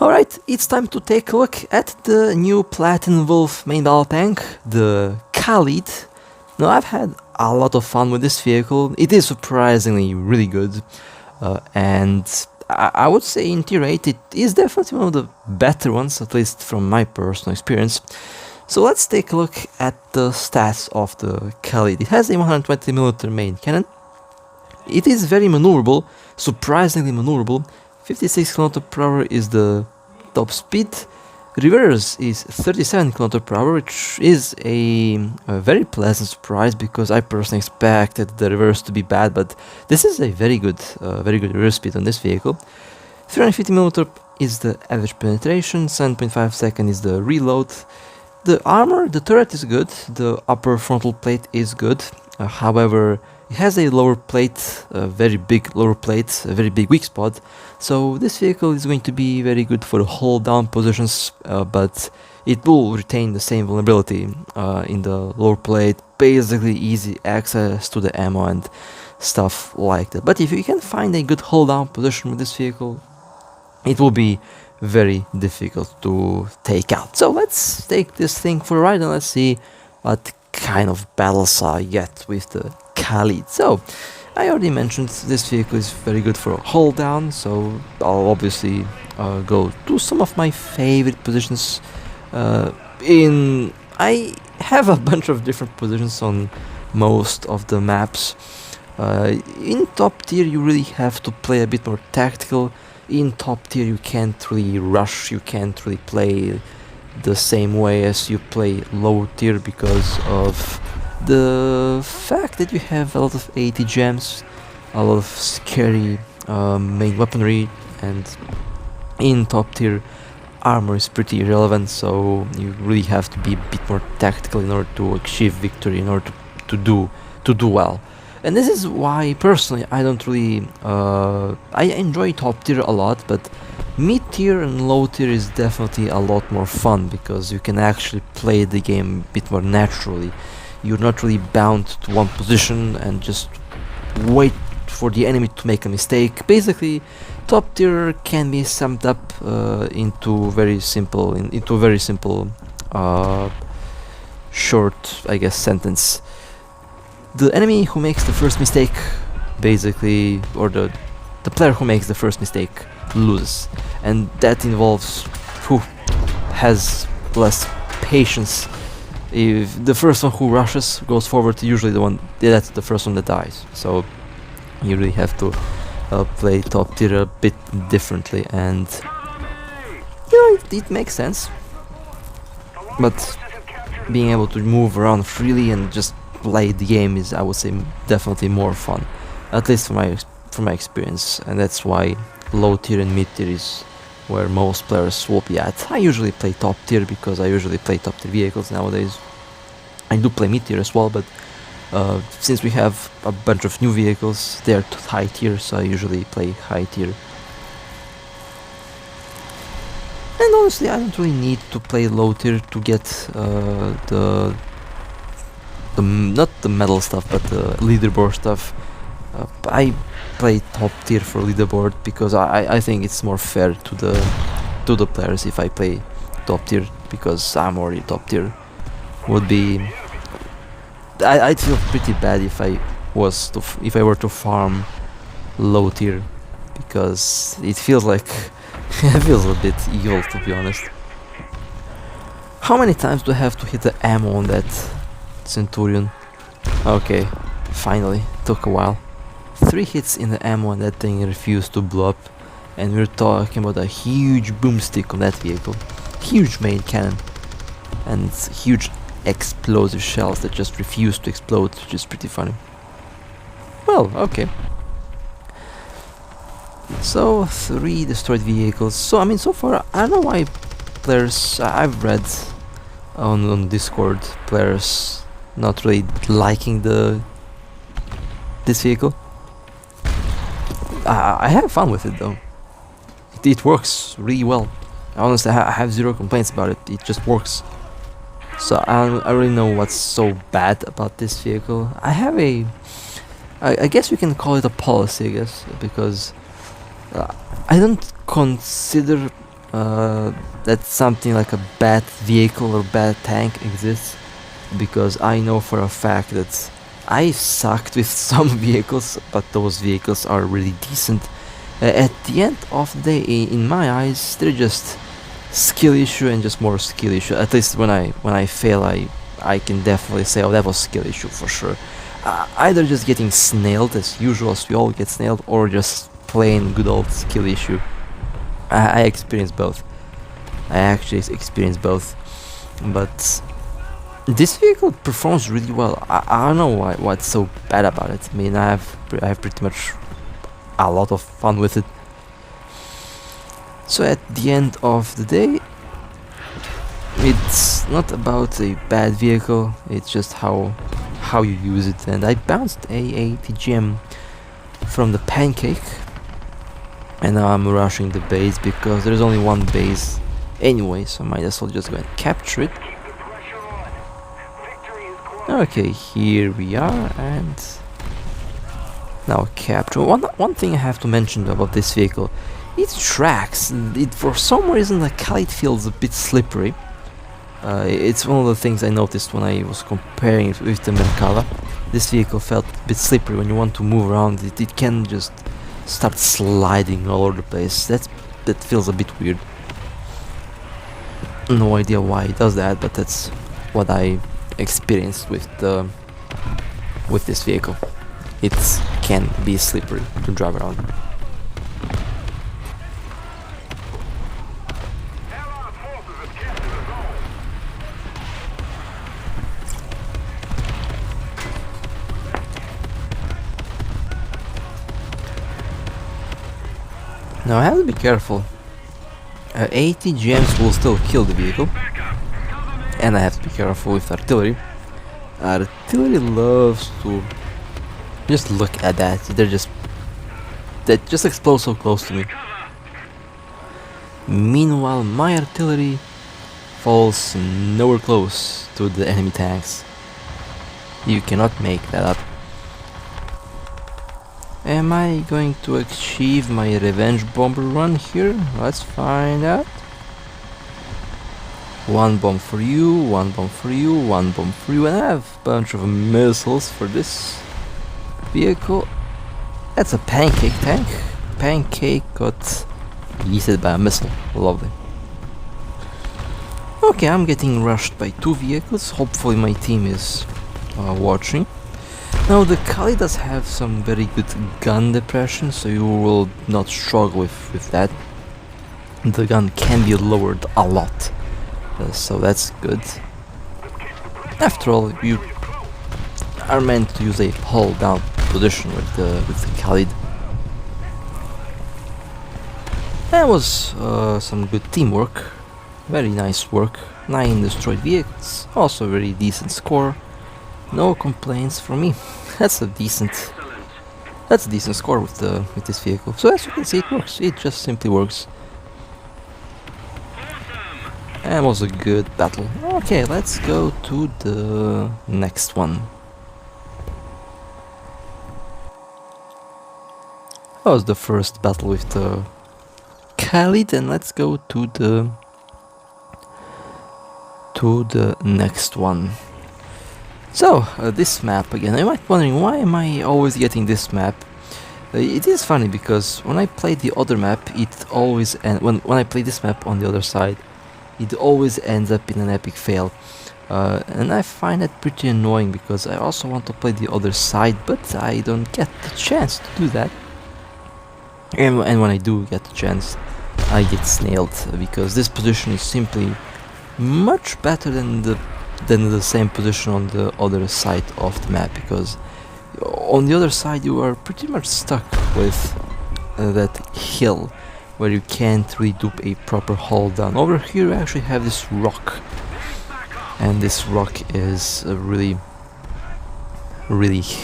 Alright, it's time to take a look at the new Platinum Wolf main battle tank, the Khalid. Now, I've had a lot of fun with this vehicle. It is surprisingly really good, and I would say in tier 8 it is definitely one of the better ones, at least from my personal experience. So let's take a look at the stats of the Khalid. It has a 120mm main cannon. It is very maneuverable, surprisingly maneuverable. 56 km/h is the top speed. Reverse is 37 km/h, which is a very pleasant surprise because I personally expected the reverse to be bad, but this is a very good reverse speed on this vehicle. 350mm is the average penetration, 7.5 seconds is the reload. The armor, the turret is good, the upper frontal plate is good, however, it has a lower plate, a very big lower plate, a very big weak spot, so this vehicle is going to be very good for hold down positions, but it will retain the same vulnerability in the lower plate, basically easy access to the ammo and stuff like that. But if you can find a good hold down position with this vehicle, it will be very difficult to take out. So let's take this thing for a ride and let's see what kind of battles I get with the Khalid. So I already mentioned this vehicle is very good for a hold down, so I'll obviously go to some of my favorite positions. I have a bunch of different positions on most of the maps. In top tier you really have to play a bit more tactical. In top tier you can't really rush, you can't really play the same way as you play low tier because of the fact that you have a lot of 80 gems, a lot of scary main weaponry, and in top tier armor is pretty irrelevant, so you really have to be a bit more tactical in order to achieve victory, in order to do well. And this is why personally I don't really I enjoy top tier a lot, but mid tier and low tier is definitely a lot more fun because you can actually play the game a bit more naturally. You're not really bound to one position and just wait for the enemy to make a mistake. Basically, top tier can be summed up into a very simple short, I guess, sentence. The enemy who makes the first mistake, basically, or the player who makes the first mistake loses, and that involves who has less patience. If the first one who rushes goes forward, usually that's the first one that dies. So you really have to play top tier a bit differently, and you know, it makes sense. But being able to move around freely and just play the game is, I would say, definitely more fun, at least from my experience, and that's why low tier and mid tier is where most players will be at. I usually play top tier because I usually play top tier vehicles nowadays. I do play mid tier as well, but since we have a bunch of new vehicles, they're high tier, so I usually play high tier. And honestly, I don't really need to play low tier to get not the medal stuff, but the leaderboard stuff. I play top tier for leaderboard because I think it's more fair to the players if I play top tier, because I'm already top tier. Would be I'd feel pretty bad if I were to farm low tier, because it feels like it feels a bit evil, to be honest. How many times do I have to hit the ammo on that Centurion? Okay, finally, took a while. 3 hits in the ammo and that thing refused to blow up, and we're talking about a huge boomstick on that vehicle, huge main cannon, and huge explosive shells that just refuse to explode, which is pretty funny. Well, okay. So 3 destroyed vehicles. So I mean, so far I don't know why players I've read on Discord, players not really liking this vehicle. I have fun with it though. It works really well. Honestly, I have zero complaints about it. It just works. So I don't really know what's so bad about this vehicle. I guess we can call it a policy, I guess, because I don't consider that something like a bad vehicle or bad tank exists, because I know for a fact that I sucked with some vehicles, but those vehicles are really decent. At the end of the day, in my eyes, they're just skill issue and just more skill issue. At least when I fail, I can definitely say, oh, that was skill issue for sure. Either just getting snailed as usual, as we all get snailed, or just plain good old skill issue. I experienced both. I actually experienced both, but this vehicle performs really well. I don't know what's so bad about it. I mean, I have pretty much a lot of fun with it. So at the end of the day, it's not about a bad vehicle. It's just how you use it. And I bounced a TGM from the pancake, and now I'm rushing the base because there's only one base anyway, so I might as well just go and capture it. Okay, here we are, and now capture. One thing I have to mention about this vehicle, it tracks. It, for some reason, the Khalid feels a bit slippery. It's one of the things I noticed when I was comparing it with the Merkava. This vehicle felt a bit slippery. When you want to move around, it can just start sliding all over the place. That feels a bit weird. No idea why it does that, but that's what I experienced with this vehicle. It can be slippery to drive around. Now I have to be careful. 80 gems will still kill the vehicle, and I have to be careful with artillery. Artillery loves to just look at that. That just explodes so close to me. Meanwhile, my artillery falls nowhere close to the enemy tanks. You cannot make that up. Am I going to achieve my revenge bomber run here? Let's find out. One bomb for you, one bomb for you, one bomb for you, and I have a bunch of missiles for this vehicle. That's a pancake tank. Pancake got yeeted by a missile. Lovely. Okay, I'm getting rushed by two vehicles. Hopefully my team is watching. Now the Khalid does have some very good gun depression, so you will not struggle with that. The gun can be lowered a lot, so that's good. After all, you are meant to use a hold down position with the Khalid. That was some good teamwork, very nice work. 9 destroyed vehicles, also a very decent score. No complaints from me. That's a decent score with this vehicle. So as you can see, it works. It just simply works. And it was a good battle. Okay, let's go to the next one. That was the first battle with the Khalid, and let's go to the next one. So, this map again. I might be wondering, why am I always getting this map? It is funny because when I play the other map, it always when I play this map on the other side, it always ends up in an epic fail. And I find that pretty annoying because I also want to play the other side, but I don't get the chance to do that. And when I do get the chance, I get snailed because this position is simply much better than the same position on the other side of the map, because on the other side you are pretty much stuck with that hill where you can't really do a proper hold down. Over here you actually have this rock, and this rock is really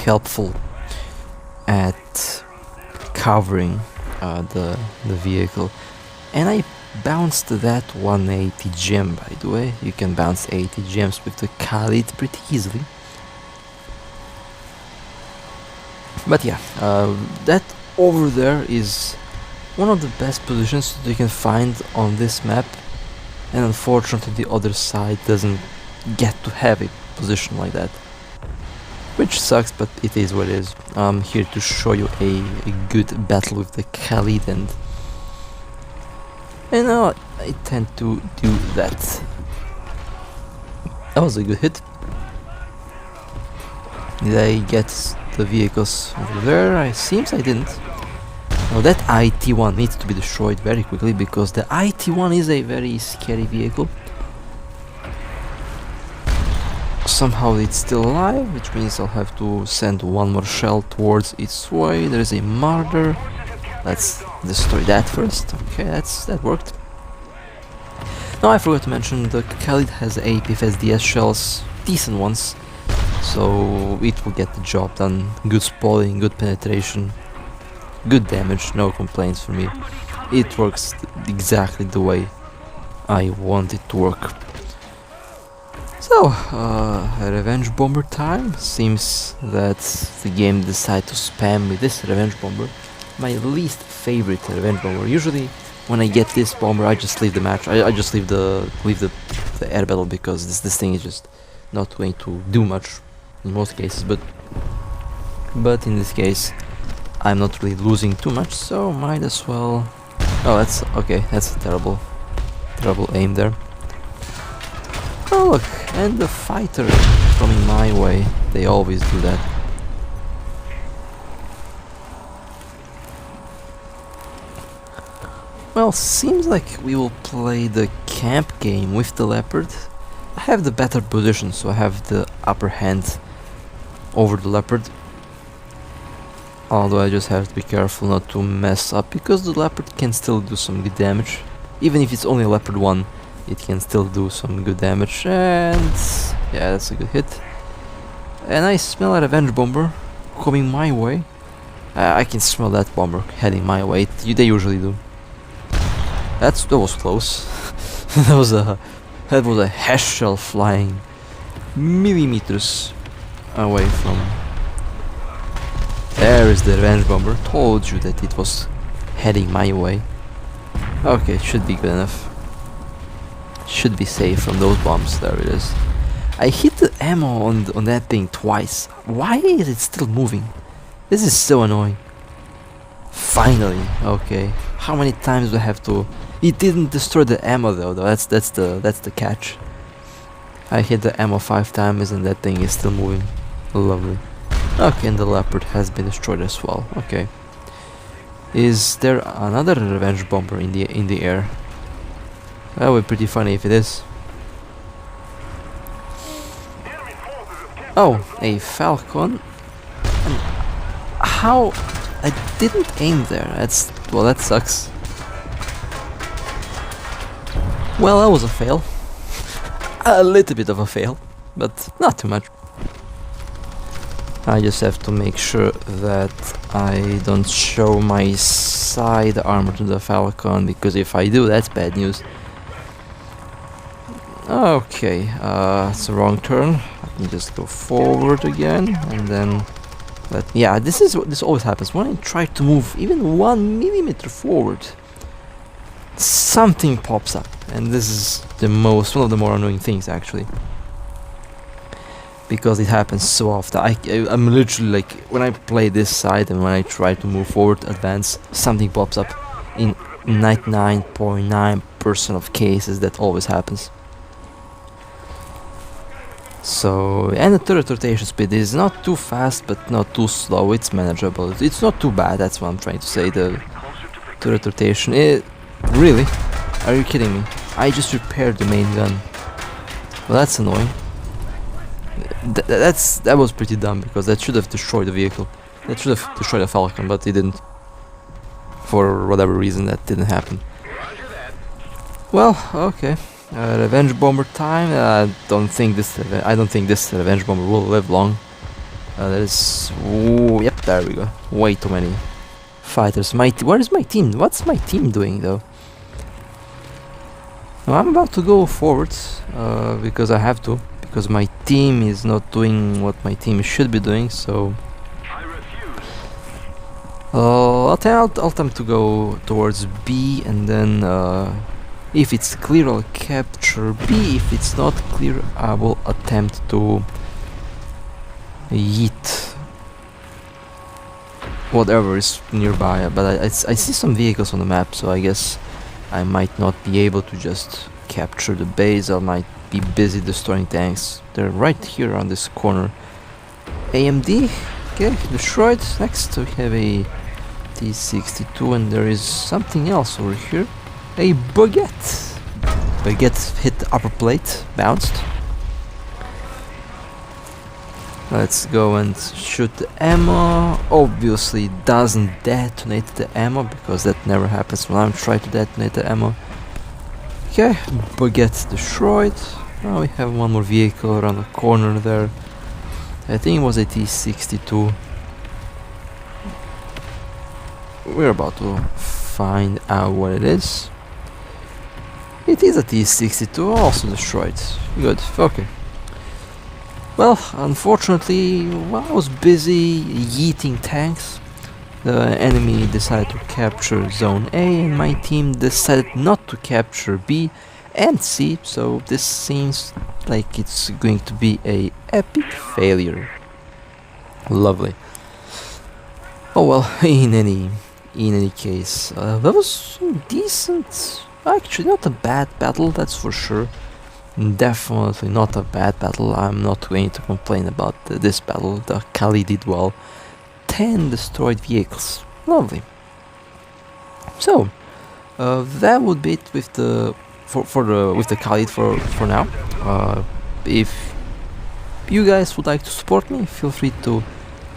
helpful at covering the vehicle. And I bounced that 180 gem, by the way. You can bounce 80 gems with the Khalid pretty easily. But yeah, that over there is one of the best positions that you can find on this map, and unfortunately the other side doesn't get to have a position like that, which sucks, but it is what it is. I'm here to show you a good battle with the Khalid, and you know, I tend to do that. That was a good hit. Did I get the vehicles over there? It seems I didn't. Now that IT-1 needs to be destroyed very quickly, because the IT-1 is a very scary vehicle. Somehow it's still alive, which means I'll have to send one more shell towards its way. There is a martyr. Let's destroy that first. Okay, that worked. Now I forgot to mention, the Khalid has APFSDS shells, decent ones, so it will get the job done. Good spotting, good penetration, good damage, no complaints for me. It works exactly the way I want it to work. So, revenge bomber time. Seems that the game decided to spam with this revenge bomber. My least favorite revenge bomber. Usually when I get this bomber, I just leave the match. I just leave the air battle, because this thing is just not going to do much in most cases. But in this case, I'm not really losing too much, so might as well. Oh, that's okay. That's a terrible aim there. Oh look, and the fighter coming my way. They always do that. Well, seems like we will play the camp game with the leopard. I have the better position, so I have the upper hand over the leopard. Although I just have to be careful not to mess up, because the leopard can still do some good damage. Even if it's only leopard 1, it can still do some good damage. And yeah, that's a good hit. And I smell a revenge bomber coming my way. I can smell that bomber heading my way. They usually do. That was close. that was a hash shell flying millimeters away from. There is the revenge bomber. Told you that it was heading my way. Okay, should be good enough. Should be safe from those bombs. There it is. I hit the ammo on that thing twice. Why is it still moving? This is so annoying. Finally, okay. How many times do I have to? It didn't destroy the ammo though. That's the catch. I hit the ammo 5 times and that thing is still moving. Lovely. Okay, and the leopard has been destroyed as well. Okay. Is there another revenge bomber in the air? That would be pretty funny if it is. Oh, a falcon. And how? I didn't aim there. Well, that sucks. Well, that was a fail. A little bit of a fail, but not too much. I just have to make sure that I don't show my side armor to the falcon, because if I do, that's bad news. Okay, it's a wrong turn. Let me just go forward again, and then yeah, this always happens when I try to move even 1 millimeter forward. Something pops up, and this is one of the more annoying things actually, because it happens so often. I'm literally like, when I play this side and when I try to move forward, advance, something pops up. In 99.9% of cases, that always happens. So, and the turret rotation speed is not too fast, but not too slow. It's manageable. It's not too bad. That's what I'm trying to say. The turret rotation. Really? Are you kidding me? I just repaired the main gun. Well, that's annoying. That was pretty dumb, because that should have destroyed the vehicle. That should have destroyed the falcon, but it didn't. For whatever reason, that didn't happen. Well, okay. Revenge bomber time. I don't think this revenge bomber will live long. There is. Ooh, yep, there we go. Way too many fighters. Where is my team? What's my team doing though? Now, I'm about to go forwards because I have to. Because my team is not doing what my team should be doing. So I'll attempt to go towards B, and then if it's clear I'll capture B. If it's not clear I will attempt to yeet whatever is nearby, but I see some vehicles on the map, so I guess I might not be able to just capture the base. I might be busy destroying tanks. They're right here on this corner. AMD, okay, destroyed. Next we have a T62, and there is something else over here. A baguette. Baguette hit the upper plate, bounced. Let's go and shoot the ammo. Obviously doesn't detonate the ammo, because that never happens when I'm trying to detonate the ammo. Okay, baguette destroyed. Now we have one more vehicle around the corner there. I think it was a T62. We're about to find out what it is. It is a T62, also destroyed. Good, okay. Well, unfortunately, while I was busy yeeting tanks, the enemy decided to capture Zone A, and my team decided not to capture B and C, so this seems like it's going to be a epic failure. Lovely. Oh well, in any case, that was decent. Actually, not a bad battle, that's for sure. Definitely not a bad battle. I'm not going to complain about this battle. The Khalid did well. 10 destroyed vehicles. Lovely. So that would be it with the with the Khalid for now. If you guys would like to support me, feel free to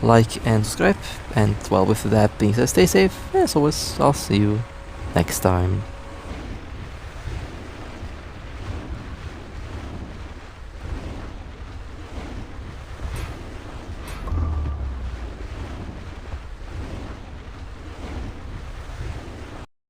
like and subscribe. And well, with that being said, stay safe. As always, I'll see you next time.